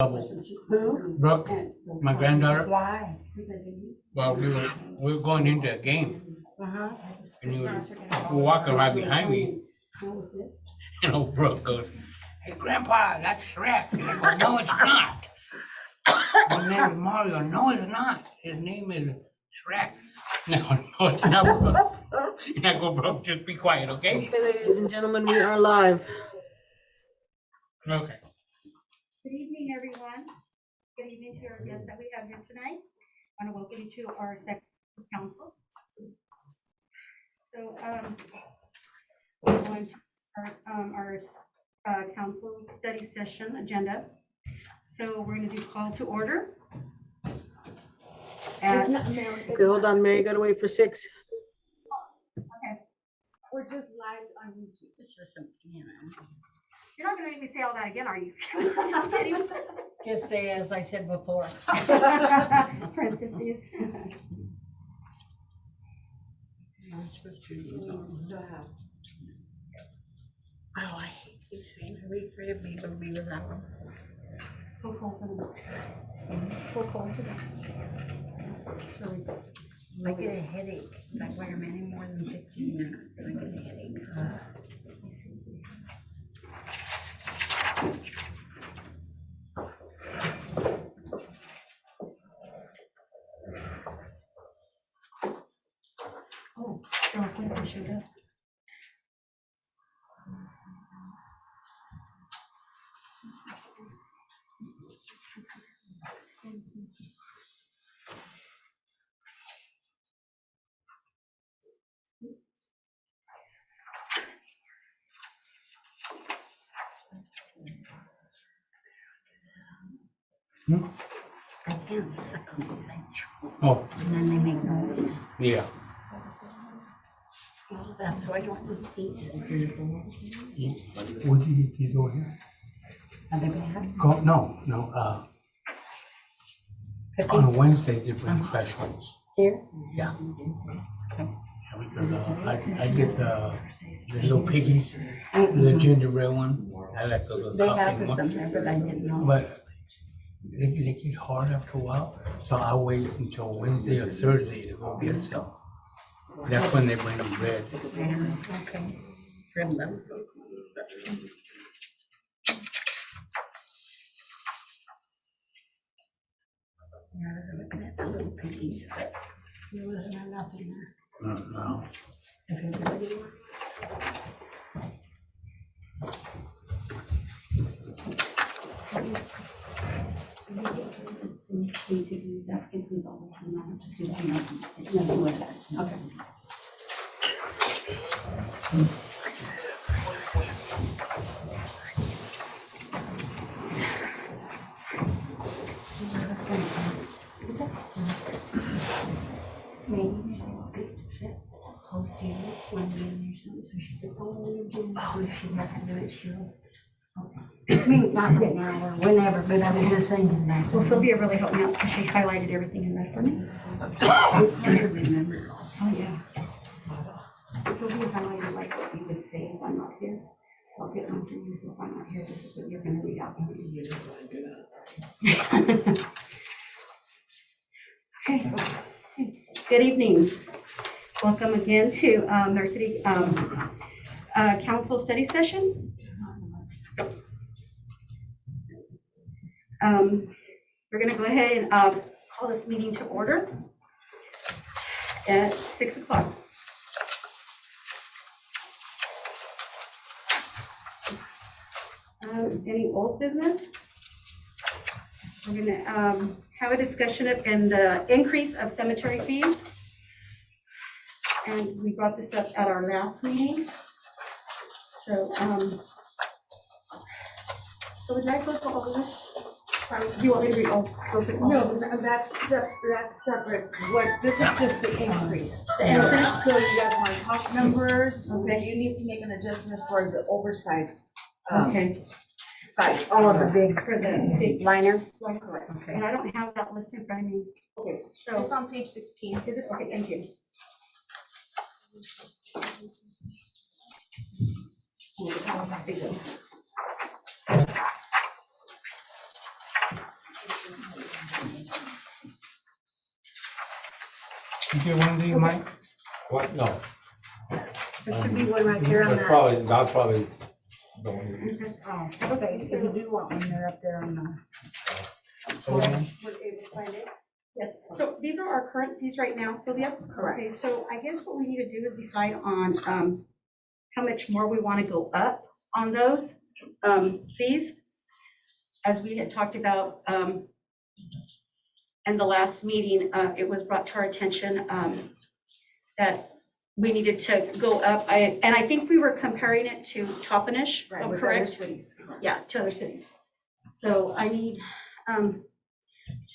Who? Brooke, my granddaughter. Why? Well, we were going into a game, and you were walking right behind me. Brooke goes, "Hey, Grandpa, that's Shrek." And I go, "No, it's not. His name is Mario." "No, it's not. His name is Shrek." No, it's not, Brooke. And I go, "Brooke, just be quiet, okay?" Okay, ladies and gentlemen, we are live. Okay. Good evening, everyone. Good evening to our guests that we have here tonight. I want to welcome you to our second council. So, we're going to start our council study session agenda. So we're going to do call to order. Okay, hold on, Mary, gotta wait for 6. Okay, We're just live on YouTube. It's just, you're not going to make me say all that again, are you? Just kidding. Just say as I said before. Parentheses. Oh, I hate these things. We afraid of people to be without them. Who calls it? Who calls it? It's really good. I get a headache if I wear them any more than 15 minutes. I get a headache. Oh, no, I think I showed up. I can't suck on these things. Oh, And then they make noise. yeah. That's why I don't eat these. What did you get these over here? Are they bad? Go, no, on Wednesday, they bring specials. Here? Yeah. Okay. Because I get the little piggies, the gingerbread one. I like the little They have topping it one. somewhere, but I didn't know. But they get hard after a while, so I wait until Wednesday or Thursday to go get some. That's when they bring the bread. Yeah, okay. Trim them. Yeah, I was looking at the little piggies, but there wasn't enough in there. No. If everybody Okay. maybe sit close to you when you're in there, so she could go in the gym, so if she has to do it, she'll. I mean, not right now or whenever, but I was just saying that. Well, Sylvia really helped me out because she highlighted everything in red for me. It's hard to remember. Oh, yeah. Sylvia highlighted like what you would say if I'm not here. So I'll get one for you. So if I'm not here, this is what you're going to read out. Okay. Good evening. Welcome again to our city council study session. We're going to go ahead and call this meeting to order at 6 o'clock. Any old business? We're going to have a discussion in the increase of cemetery fees. And we brought this up at our last meeting. So, so would I go through all of this? Do you want me to read all? No, that's separate. This is just the increase. The increase? So you guys want top numbers, okay, you need to make an adjustment for the oversized, Okay. size. Oh, the big, for the big liner. Correct. Okay. And I don't have that listed in front of me. Okay, So, it's on page 16. is it? Okay, thank you. You get one of these, Mike? What, no. There should be one right there on That's that. probably, I'll probably don't use it. Oh, okay, if you do want one, they're up there on the. Oh, yeah. Were you able to find it? Yes, so these are our current fees right now, Sylvia. Okay, so I guess what we need to do is decide on how much more we want to go up on those fees. As we had talked about in the last meeting, it was brought to our attention that we needed to go up. And I think we were comparing it to Toppenish, Right, with other correct? cities. Yeah, to other cities. So I need to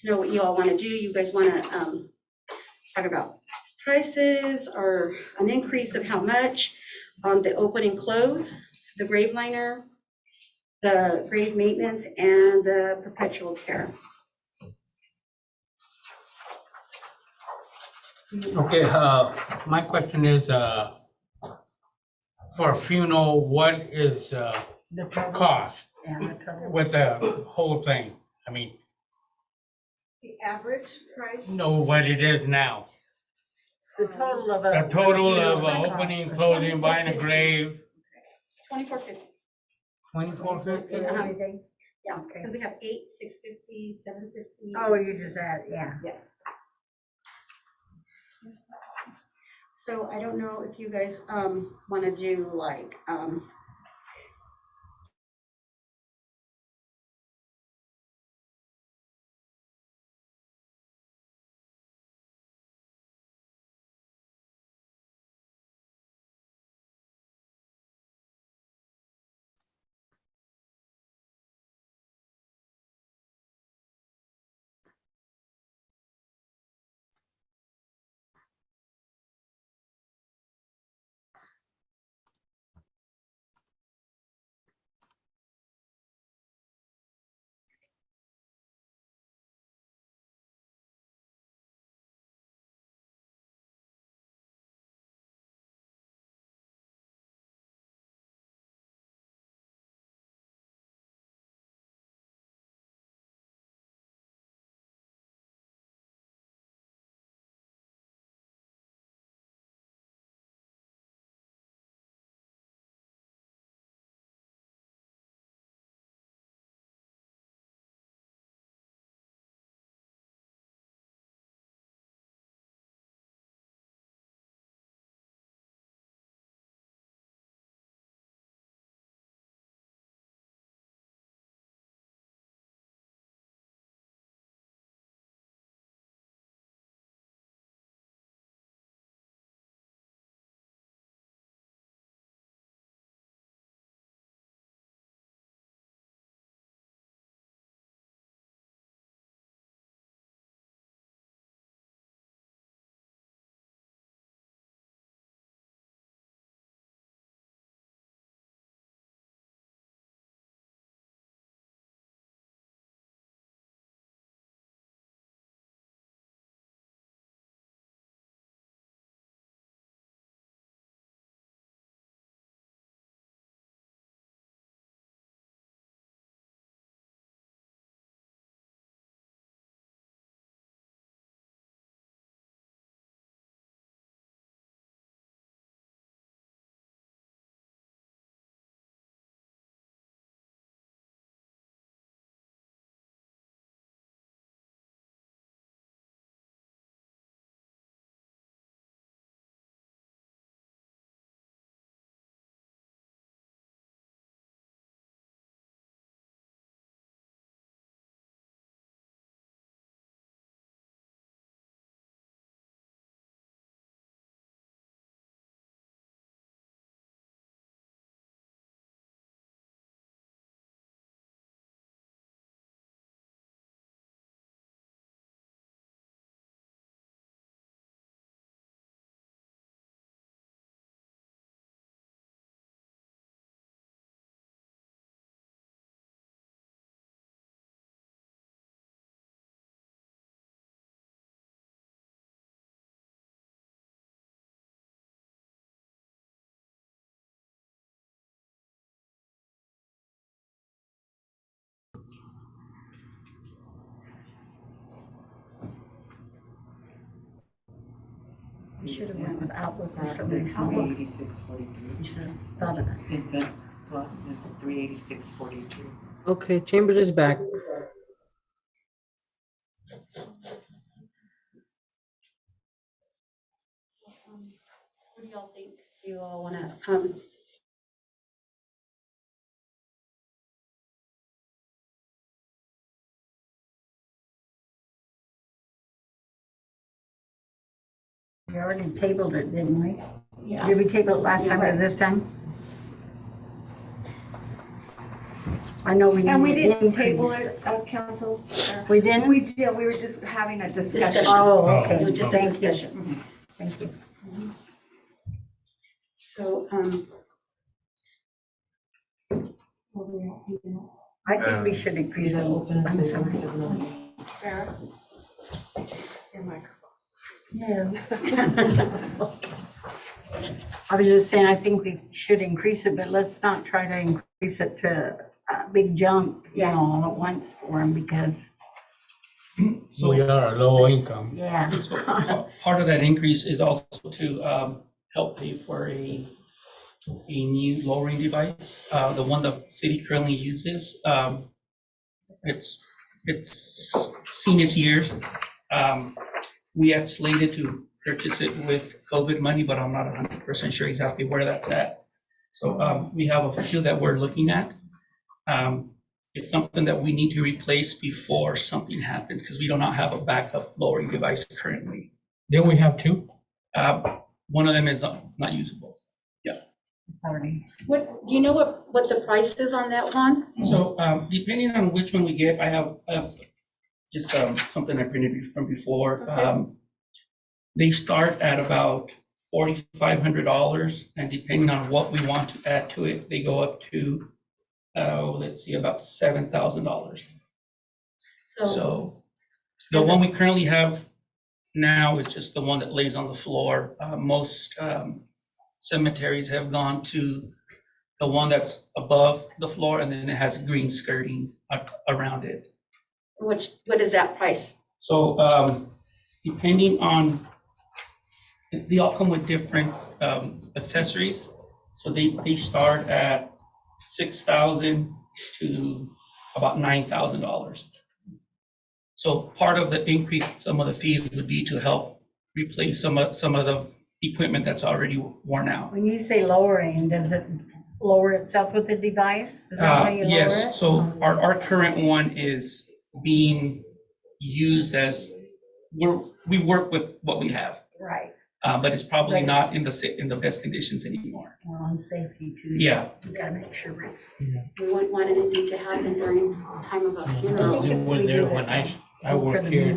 know what you all want to do. You guys want to talk about prices or an increase of how much on the open and close, the grave liner, the grave maintenance, and the perpetual care. Okay, my question is, for a funeral, what is, The total, cost and the total. with the whole thing? I mean, The average price? know what it is now. The total of The a. total of funeral opening, cost. closing, buying a grave, $24.50. 2450? And everything? Yeah, Okay. because we have 8, 650, 750. Oh, you just add, yeah. So I don't know if you guys want to do like We should have went with Outlook or some reason. 386.43. We should have thought of that. Invent, well, it's 386.42. Okay, Chambers is back. What do y'all think? Do you all want to, We already tabled it, didn't we? yeah. Did we table it last time or this time? I know we. And we need an didn't table increase. it, Council. We didn't? We did, we were just having a discussion. Discussion. Oh, okay. So just a Thank you. discussion. Thank you. So, I think we should increase it. I'm sorry. Farrah? Your microphone. No. I was just saying, I think we should increase it, but let's not try to increase it to a big jump, you know, all at once for them, because, We are a low income. yeah. So part of that increase is also to help pay for a new lowering device. The one the city currently uses, it's seen its years. We had slated to purchase it with COVID money, but I'm not 100% sure exactly where that's at. So we have a few that we're looking at. It's something that we need to replace before something happens, because we do not have a backup lowering device currently. Then we have two. One of them is not usable. Sorry. what, do you know what the price is on that one? So depending on which one we get, I have just something I printed from before. Okay. They start at about $4,500, and depending on what we want to add to it, they go up to, let's see, about $7,000. So the one we currently have now is just the one that lays on the floor. Most cemeteries have gone to the one that's above the floor, and then it has green skirting around it. What is that price? So depending on, they all come with different accessories. So they start at $6,000 to about $9,000. So part of the increase, some of the fees would be to help replace some of the equipment that's already worn out. When you say lowering, does it lower itself with the device? Is that how you lower it? Yes, so our current one is being used as, we work with what we have, Right, but it's probably Right. not in the best conditions anymore. well, on safety too. Yeah. You gotta make sure. We wouldn't want anything to happen during time of a funeral. It was there when I worked here.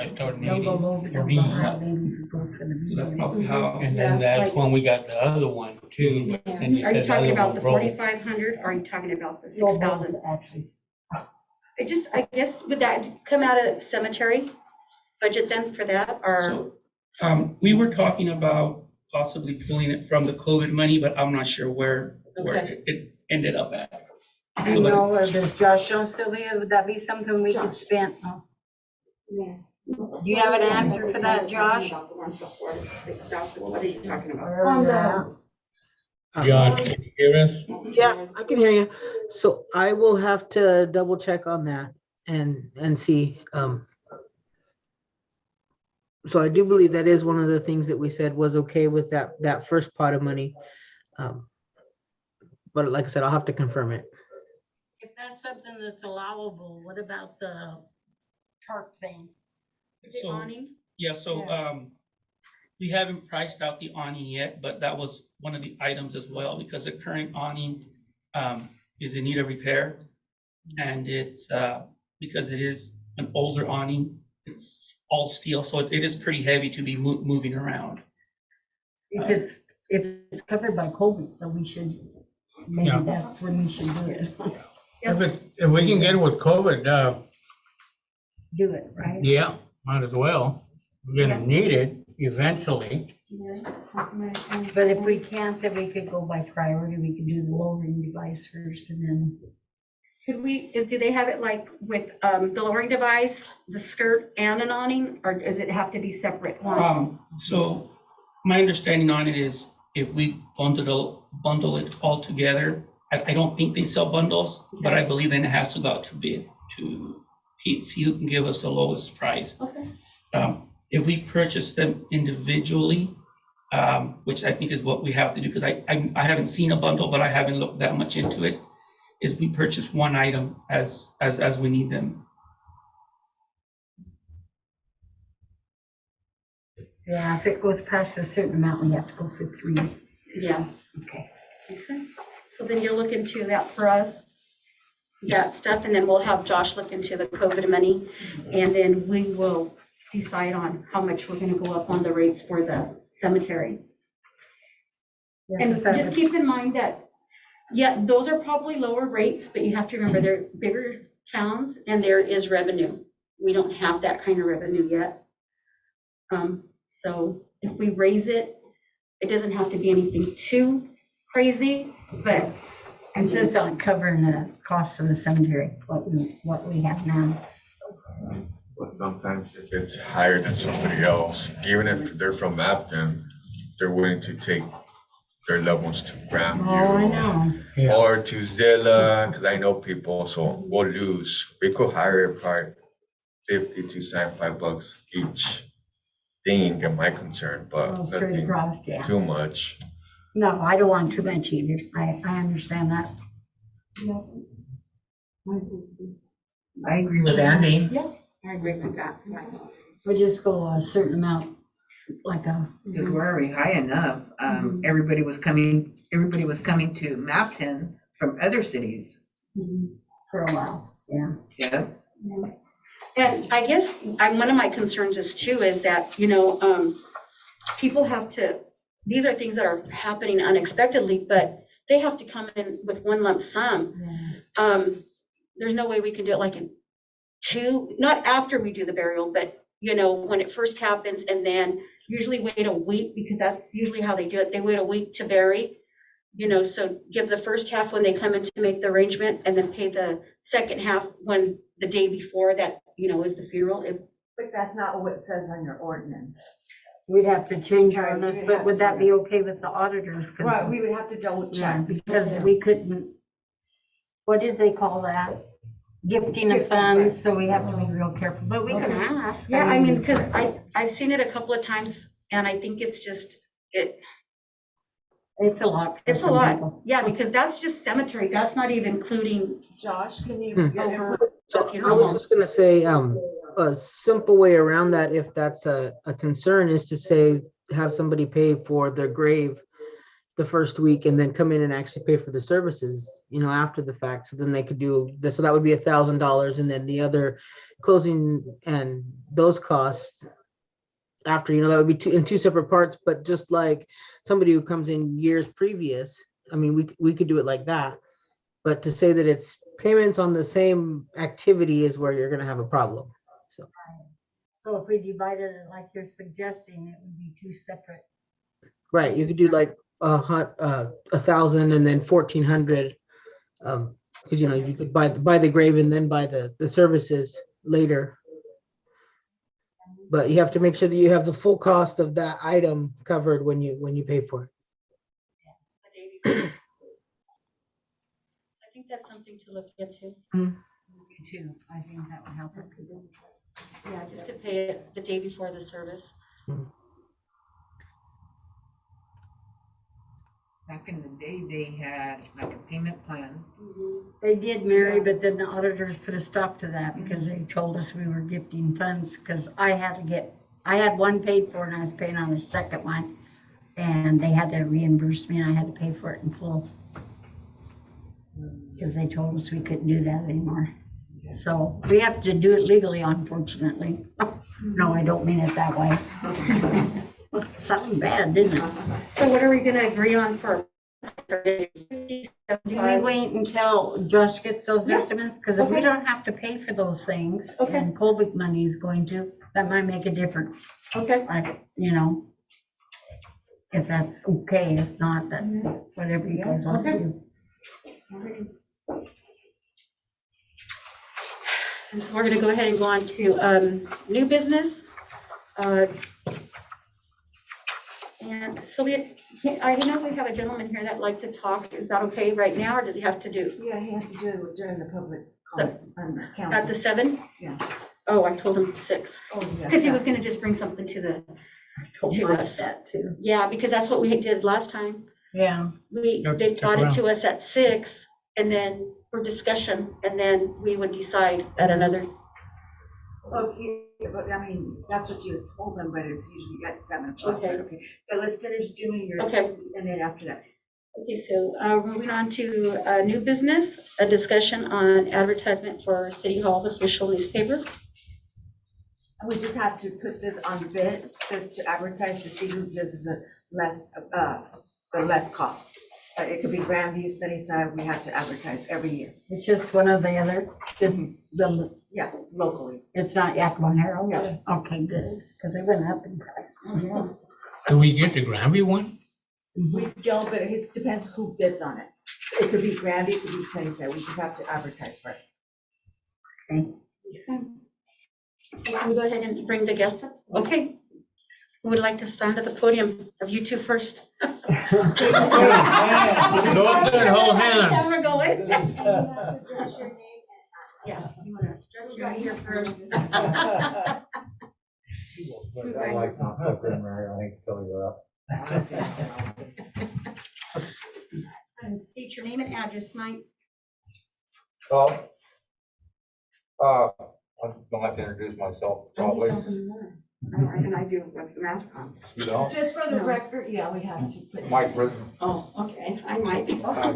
I started in Don't go low, but don't go 83. high, maybe if you go for the So that's medium. probably how, And then Yeah, that's like- when we got the other one too. And you Are you said talking other about one the broke. 4,500, or are you talking about the No, 6,000? Actually, I guess, would that come out of cemetery budget then for that, or? so we were talking about possibly pulling it from the COVID money, but I'm not sure where Okay. it ended up at. do you know, or does Josh know, Sylvia, would that be something we could spend? Oh. Do you have an answer for that, Josh? What are you talking about? Wherever you're at. John, can you hear us? Yeah, I can hear you. So I will have to double check on that and see. So I do believe that is one of the things that we said was okay with that first pot of money. But like I said, I'll have to confirm it. If that's something that's allowable, what about the tarp thing? Is it So- awning? Yeah, so we haven't priced out the awning yet, but that was one of the items as well, because the current awning is in need of repair. And it's, because it is an older awning, it's all steel, so it is pretty heavy to be moving around. If it's covered by COVID, then we should, maybe Yeah. that's when we should do it. If we can get it with COVID, Do it, right? yeah, might as well. We're gonna need it eventually. But if we can't, then we could go by priority. We could do the lowering device first and then. Could we, do they have it like with the lowering device, the skirt and an awning, or does it have to be separate one? So My understanding on it is if we bundle it all together, I don't think they sell bundles, but I believe then it has to go out to bid to see who can give us the lowest price. Okay. If we purchase them individually, which I think is what we have to do, because I haven't seen a bundle, but I haven't looked that much into it, is we purchase one item as we need them. Yeah, if it goes past a certain amount, we have to go for 3. Yeah. Okay. Okay. So then you'll look into that for us, that stuff, and then we'll have Josh look into the COVID money, and then we will decide on how much we're gonna go up on the rates for the cemetery. And just keep in mind that, yeah, those are probably lower rates, but you have to remember they're bigger towns and there is revenue. We don't have that kind of revenue yet. So if we raise it, it doesn't have to be anything too crazy, but It's just on covering the cost of the cemetery, what we have now. But sometimes if it's higher than somebody else, even if they're from Afton, they're willing to take their loved ones to Grandview. Oh, I know. Yeah. Or to Zilla, because I know people, so we'll lose. We could hire probably 50 to $75 each thing, in my concern, but Well, straight nothing across, yeah. too much. No, I don't want too much either. I understand that. I agree with Andy. I agree with that. We just go a certain amount, like a, Because we're already high enough. Everybody was coming to Mapton from other cities. for a while, yeah. Yeah. And I guess one of my concerns is too, is that, people have to, these are things that are happening unexpectedly, but they have to come in with one lump sum. There's no way we can do it like in 2, not after we do the burial, but, when it first happens, and then usually wait a week, because that's usually how they do it. They wait a week to bury, so give the first half when they come in to make the arrangement, and then pay the second half when the day before that, is the funeral. But that's not what it says on your ordinance. We'd have to change our Right, ordinance, we'd but have would to, that be okay with the auditors? 'Cause- Right, we would have to double Yeah, check. because we couldn't, what did they call that? Gifting of Gifting, funds, right. so we have to be real careful, but we can ask. Yeah, I mean, because I've seen it a couple of times, and I think it's just, It's a lot. for it's a some lot. people. Yeah, because that's just cemetery. That's not even including Josh, can you Hmm. get over input? the So I funeral was home. just gonna say, a simple way around that, if that's a concern, is to say, have somebody pay for their grave the first week and then come in and actually pay for the services, after the fact. So then they could do this. So that would be $1,000, and then the other closing and those costs after, that would be in two separate parts. But just like somebody who comes in years previous, I mean, we could do it like that. But to say that it's payments on the same activity is where you're gonna have a problem. So, So if we divided it like you're suggesting, it would be 2 separate. right, you could do like 1,000 and then 1,400. Because you could buy the grave and then buy the services later. But you have to make sure that you have the full cost of that item covered when you pay for it. I think that's something to look into. Too. I think that would help. Yeah, just to pay it the day before the service. Back in the day, they had like a payment plan. They did, Mary, but then the auditors put a stop to that because they told us we were gifting funds, because I had one paid for and I was paying on the second one. And they had to reimburse me and I had to pay for it in full. Because they told us we couldn't do that anymore. So we have to do it legally, unfortunately. No, I don't mean it that way. Something bad, didn't it? So what are we gonna agree on for? Do we wait until Josh gets those Yeah. estimates? Because if we Okay. don't have to pay for those things, Okay. and Colvick money is going to, that might make a difference. Okay, Like, if that's okay, if not, then whatever you guys want to do. and so we're gonna go ahead and go on to new business. And And so I know we have a gentleman here that'd like to talk. Is that okay right now, or does he have to do Yeah, he has to do it during the public comments on the at council. the 7? Yeah. Oh, I told him 6, Oh, yeah. because he was gonna just bring something to us. That too. Yeah, because that's what we did last time. Yeah. They brought it to us at 6, and then for discussion, and then we would decide at another. Okay, but I mean, that's what you had told them, but it's usually at 7 o'clock. Okay. Okay, but let's finish doing your. Okay. And then after that. Okay, so moving on to new business, a discussion on advertisement for City Hall's official newspaper. And we just have to put this on bid, just to advertise to see who gives us the less cost. It could be Grandview, Sunnyside, we have to advertise every year. It's just one or the other, just Yeah, locally. it's not Yakima Herald? Yeah. Okay, good, because they went up in price. Do we get the Granby one? We don't, but it depends who bids on it. It could be Grandview, it could be Sunnyside, we just have to advertise for it. So can we go ahead and bring the guests up? Okay. Who would like to stand at the podium? Of you two first? Don't hold hands. Camera going. Yeah, you want to address your name here first? I like conflict in there, I think, tell you that. And state your name and address, Mike. Well, I don't have to introduce myself, probably. And I do with the mask on. You don't? Just for the No. record, yeah, we have to put. Mike Britton. Oh, okay, I might be. I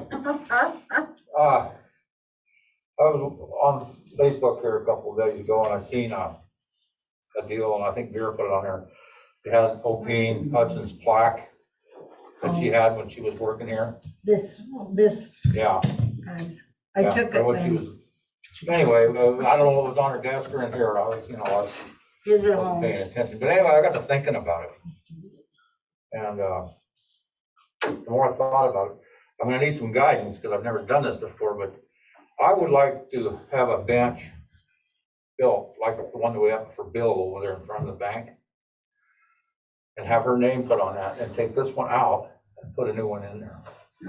was on Facebook here a couple of days ago and I seen a deal, and I think Vera put it on there. It had Opine Hudson's plaque that she had when she was working here. This, Yeah. guys, I yeah, took or it when she when, was. Anyway, I don't know what was on her desk or in here. I was, I is it wasn't all? paying attention. But anyway, I got to thinking about it. And the more I thought about it, I'm gonna need some guidance because I've never done this before, but I would like to have a bench built, like the one that we have for Bill over there in front of the bank. And have her name put on that and take this one out and put a new one in there.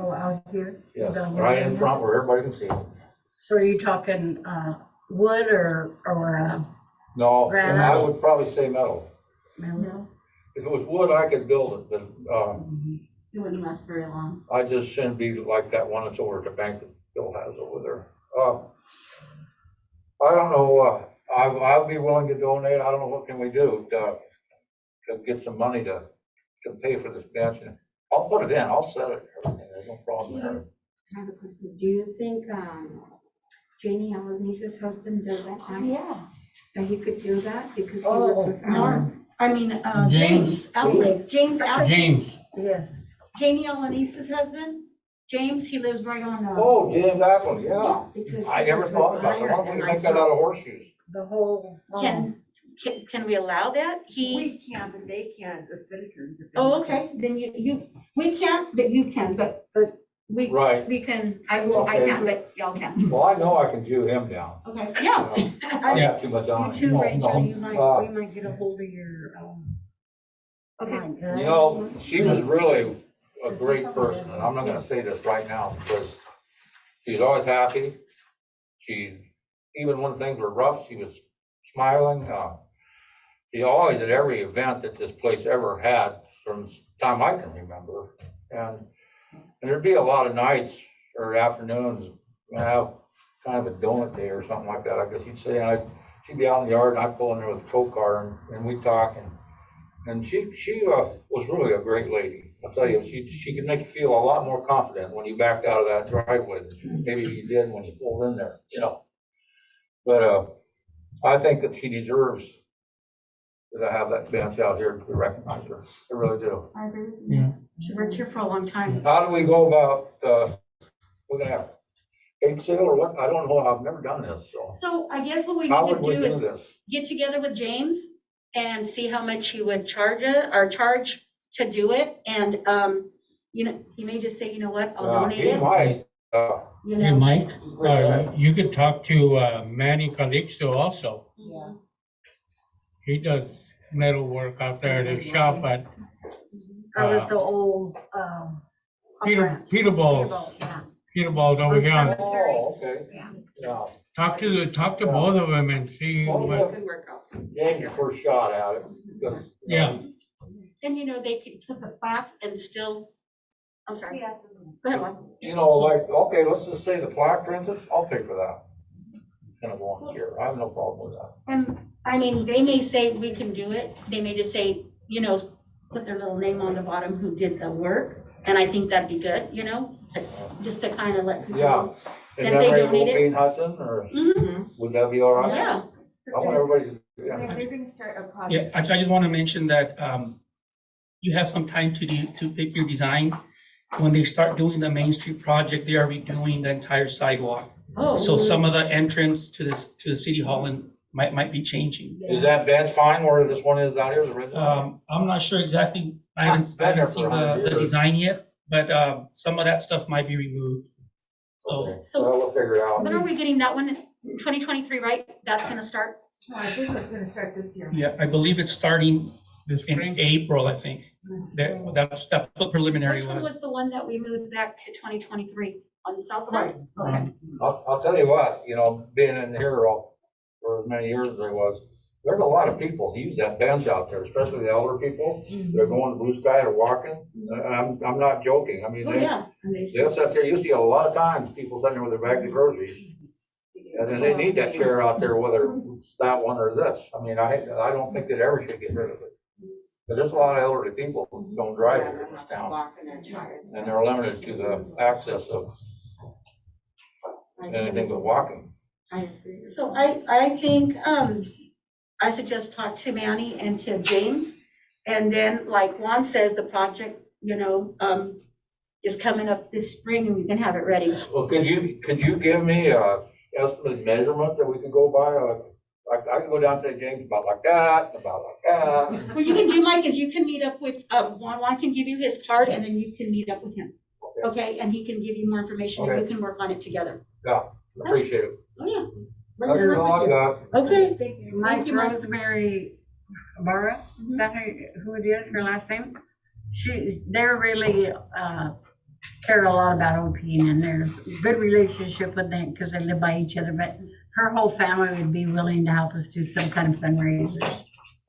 Oh, out here? Yes, Down right there? in front where everybody can see it. So are you talking, wood or, No, Granite. I would probably say metal. metal? If it was wood, I could build it, but It wouldn't last very long. I just shouldn't be like that one that's over at the bank that Bill has over there. I don't know, I'll be willing to donate. I don't know what can we do to get some money to pay for this bench. And I'll put it in, I'll set it, everything. There's no problem there. I have a question. Do you think Janie Alanise's husband does that now? Yeah. And he could do that because he Oh, works with Mark. Mark? I mean, James. James Outlet. James Outlet. James, Yes. Janie Alanise's husband. James, he lives right on. Oh, James Ackland, yeah. Because I never thought about it. Why don't we make that out of horseshoes? The whole. Can we allow that? We can, but they can as the citizens. if they Oh, want. okay, then we can't, but you can, but we Right. can, I can't, but y'all can. Well, I know I can jew him down. Okay, yeah. I got too much on You it. too, No, Rachel, no. you might, we might get a hold of your, Okay. You know, she was really a great person, and I'm not gonna say this right now, because she's always happy. Even when things were rough, she was smiling. She always at every event that this place ever had, from the time I can remember. And there'd be a lot of nights or afternoons, kind of a donut day or something like that, I guess you'd say. And she'd be out in the yard, and I'd pull in there with a tow car, and we'd talk. And she was really a great lady. I'll tell you, she could make you feel a lot more confident when you backed out of that driveway than maybe you did when you pulled in there, But I think that she deserves to have that bench out here to recognize her. I really do. I agree with you. She worked here for a long time. How do we go about, we're gonna have bake sale or what? I don't know. I've never done this, so. So I guess what we How need would to we do do is this? get together with James and see how much he would charge to do it. And, he may just say, you know what, I'll donate He it. might, You hey, know, Mike, you could talk to Manny Calixto also. Yeah. He does metal work out there, the shop at That was the old, Peterballs. yeah. Peterballs over here. on- Oh, okay. Yeah. Yeah. Talk to both of them and see Well, what, Good work out. Gave your first shot at it. because, you know, yeah. And they could put the plaque and still, I'm sorry. Go ahead, Juan. You know, like, okay, let's just say the plaque, for instance, I'll pay for that. Kind of volunteer, I have no problem with that. And, I mean, they may say we can do it, they may just say, put their little name on the bottom who did the work, and I think that'd be good, just to kind of let people Yeah. know. And If then they maybe donate we'll it? be in Hudson, or Mhm. would that be all right? Yeah, I want everybody to, yeah. If you're gonna start a Yeah, project. I just want to mention that you have some time to pick your design. When they start doing the Main Street project, they are redoing the entire sidewalk. oh. So some of the entrance to the city hall and might be changing. Is that bench fine where this one is out here, the original? I'm not sure exactly, I haven't Been there for seen 100 the years. design yet, but some of that stuff might be removed. So, So Well, we'll figure it out. when are we getting that one? 2023, right? That's gonna start? I think it's gonna start this year. yeah, I believe it's starting This in spring? April, I think. That's what preliminary Which one was. was the one that we moved back to 2023 on the south side? Right. Okay. I'll tell you what, being in here for as many years as I was, there's a lot of people who use that bench out there, especially the elder people. They're going to Blue Sky or walking, and I'm not joking. I mean, Oh, yeah. And they- they'll sit there, you see a lot of times, people sitting there with their bags of groceries. And then they need that chair out there, whether it's that one or this. I mean, I don't think that ever should get rid of it. But there's a lot of elderly people who don't drive here in this town, Walking and tired. and they're limited to the access of anything but walking. I agree. So I think, I suggest talk to Manny and to James. And then, like Juan says, the project, is coming up this spring and we can have it ready. Well, could you give me a estimated measurement that we could go by? I can go down to James about like that. What you can do, Mike, is you can meet up with, Juan. Juan can give you his card and then you can meet up with him. Okay, and he can give you more information and you can work on it together. Yeah, appreciate it. Oh, yeah. We're That's gonna all work I with got. you. Okay. Thank you. Mike you, Mike. Rosemary Barra, is that who it is, her last name? They're really, care a lot about OP and there's a good relationship with them because they live by each other, but her whole family would be willing to help us do some kind of fundraiser.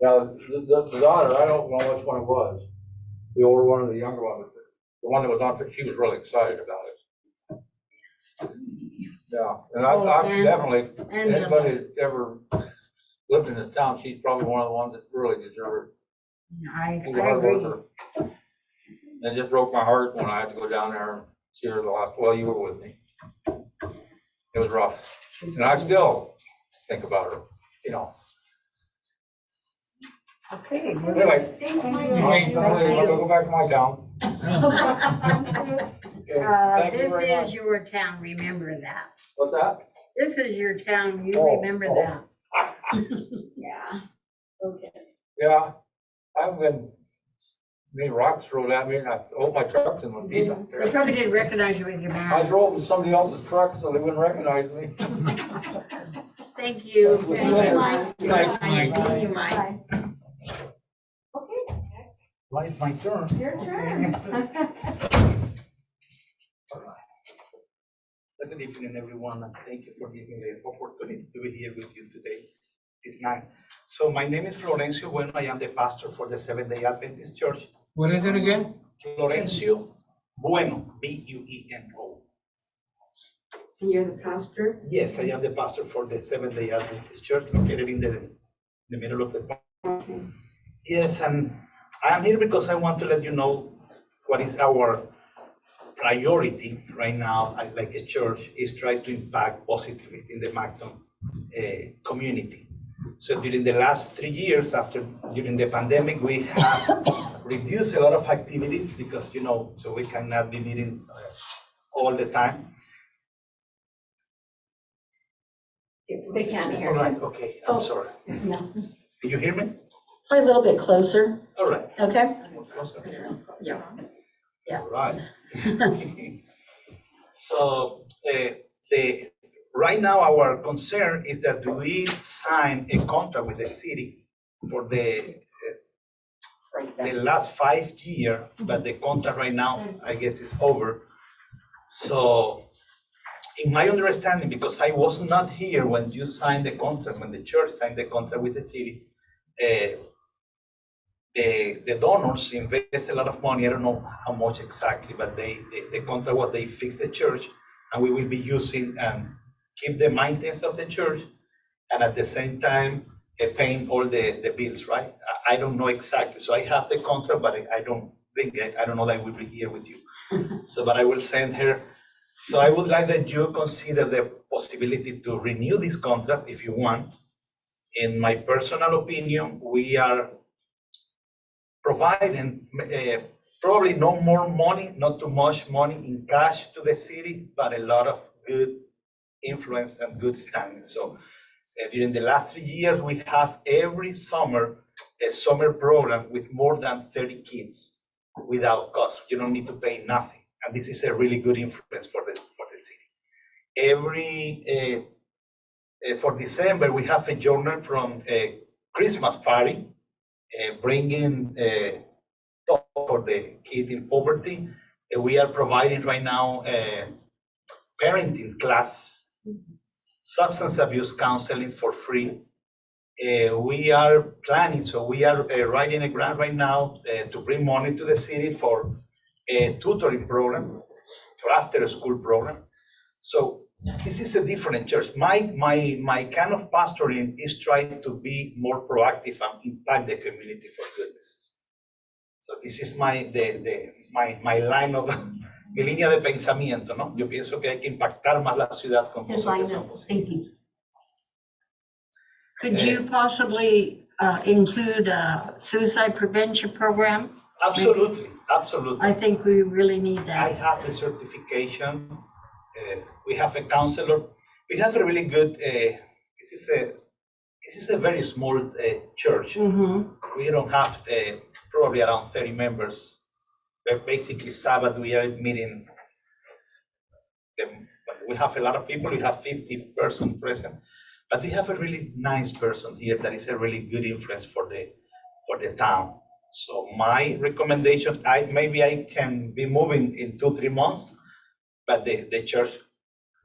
Now, the daughter, I don't know which one it was, the older one or the younger one, but the one that was on, she was really excited about it. Yeah, and I've definitely, anybody that's ever lived in this town, she's probably one of the ones that really deserve I it. She's a hard agree. worker. And it just broke my heart when I had to go down there and see her the last, well, you were with me. It was rough, and I still think about her, Okay. Anyway, Thanks, Mike. I'll go back to my town. Okay, thank you very This much. is your town, remember that. What's that? This is your town, you Oh, remember oh. that. Yeah. Okay. Yeah, I've been, many rocks thrown at me, and I hope my truck's in one piece up They there. probably didn't recognize you with your I mask. drove in somebody else's truck, so they wouldn't recognize me. Thank you. Thank you, Mike. Thanks, Mike. Thank you, Mike. Well, it's my turn. Your turn. Good evening, everyone, and thank you for giving me the opportunity to be here with you today. It's nice. So my name is Florencio Bueno. I am the pastor for the Seventh-day Adventist Church. What is it again? Florencio Bueno, B-U-E-N-O. And you're the pastor? Yes, I am the pastor for the Seventh-day Adventist Church located in the middle of the town. Yes, and I am here because I want to let you know what is our priority right now, like a church, is try to impact positively in the Macton community. So during the last 3 years during the pandemic, we have reduced a lot of activities because, so we cannot be meeting all the time. They can't hear All you. right, okay, I'm sorry. No. Can you hear me? Probably a little bit closer, All right. okay? Yeah. Yeah. All right. So right now our concern is that we sign a contract with the city for the last 5 years, but the contract right now, I guess, is over. So in my understanding, because I was not here when you signed the contract, when the church signed the contract with the city, the donors invest a lot of money. I don't know how much exactly, but the contract was they fix the church, and we will be using and keep the maintenance of the church, and at the same time paying all the bills, right? I don't know exactly. So I have the contract, but I don't bring it. I don't know that I will be here with you. So, but I will send her. So I would like that you consider the possibility to renew this contract if you want. In my personal opinion, we are providing probably no more money, not too much money in cash to the city, but a lot of good influence and good standing. So during the last 3 years, we have every summer a summer program with more than 30 kids without cost. You don't need to pay nothing. And this is a really good influence for the city. For December, we have a journal from a Christmas party, bringing for the kid in poverty. We are providing right now a parenting class, substance abuse counseling for free. We are planning, so we are writing a grant right now to bring money to the city for a tutoring program, for after school program. So this is a different church. My kind of pastoring is trying to be more proactive and impact the community for goodness. So this is my line of, mi línea de pensamiento, ¿no? Yo pienso que hay que impactar más la ciudad con His cosas line que son of positivas. thinking. Could you possibly include a suicide prevention program? Absolutely, absolutely. I think we really need I that. have the certification. We have a counselor. We have a really good. This is a very small church. Mm-hmm. We don't have probably around 30 members. But basically, Sabbath we are meeting. We have a lot of people. We have 50 persons present, but we have a really nice person here that is a really good influence for the town. So my recommendation, maybe I can be moving in 2-3 months, but the church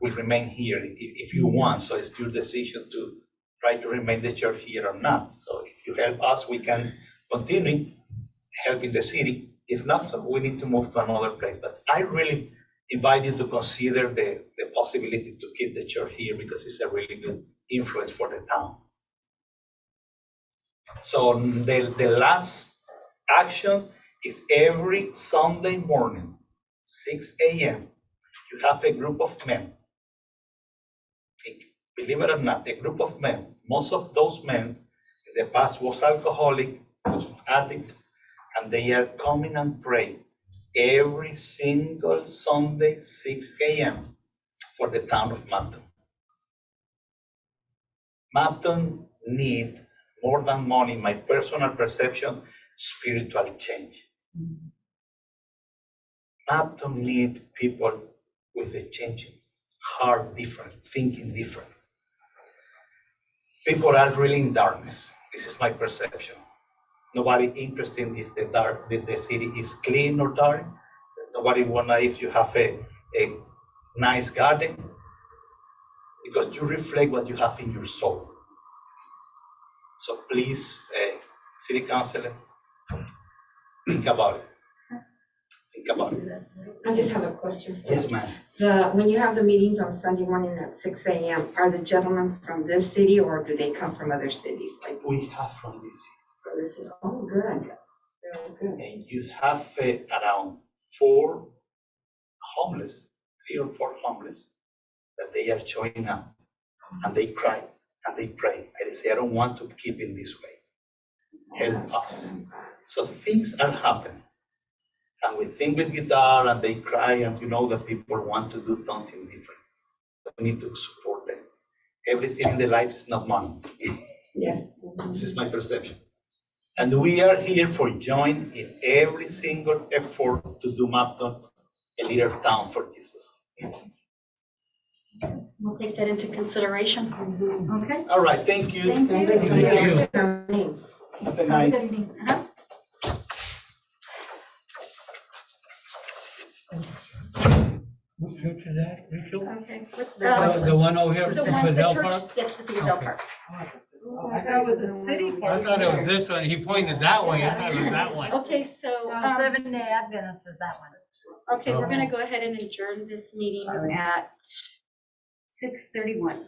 will remain here if you want. So it's your decision to try to remain the church here or not. So if you help us, we can continue helping the city. If not, so we need to move to another place. But I really invite you to consider the possibility to keep the church here because it's a really good influence for the town. So the last action is every Sunday morning, 6 a.m. You have a group of men. Believe it or not, a group of men. Most of those men in the past was alcoholic, was addict, and they are coming and praying every single Sunday, 6 a.m. for the town of Mapton. Mapton needs more than money, my personal perception, spiritual change. Mapton needs people with a changing heart, different, thinking different. People are really in darkness. This is my perception. Nobody interested if the city is clean or dark. Nobody wonder if you have a nice garden, because you reflect what you have in your soul. So please, city councilor, think about it. Think about it. I just have a question. Yes, ma'am. When you have the meetings on Sunday morning at 6 a.m., are the gentlemen from this city or do they come from other cities? Like We have from this city. from this city? Oh, good. Very good. And you have around 4 homeless, 3 or 4 homeless, that they are showing up and they cry and they pray. And they say, I don't want to keep in this way. Help us. So things are happening. And we sing with guitar and they cry, and you know that people want to do something different. We need to support them. Everything in the life is not money. Yes. This is my perception. And we are here for join in every single effort to do Mapton a leader town for Jesus. We'll take that into consideration. Okay. All right, thank you. Thank you. Thank you. Have a night. Good evening. Uh-huh. Which church is that, Rachel? Okay. What's The one over here The for one, the Fidel church, Park? yes, the Fidel Okay. Park. I thought it was a city I park. thought it was this one, he pointed that way, I thought it was that one. Okay, so, Seventh-day Adventist is that one. okay, we're gonna go ahead and adjourn this meeting at 6:31.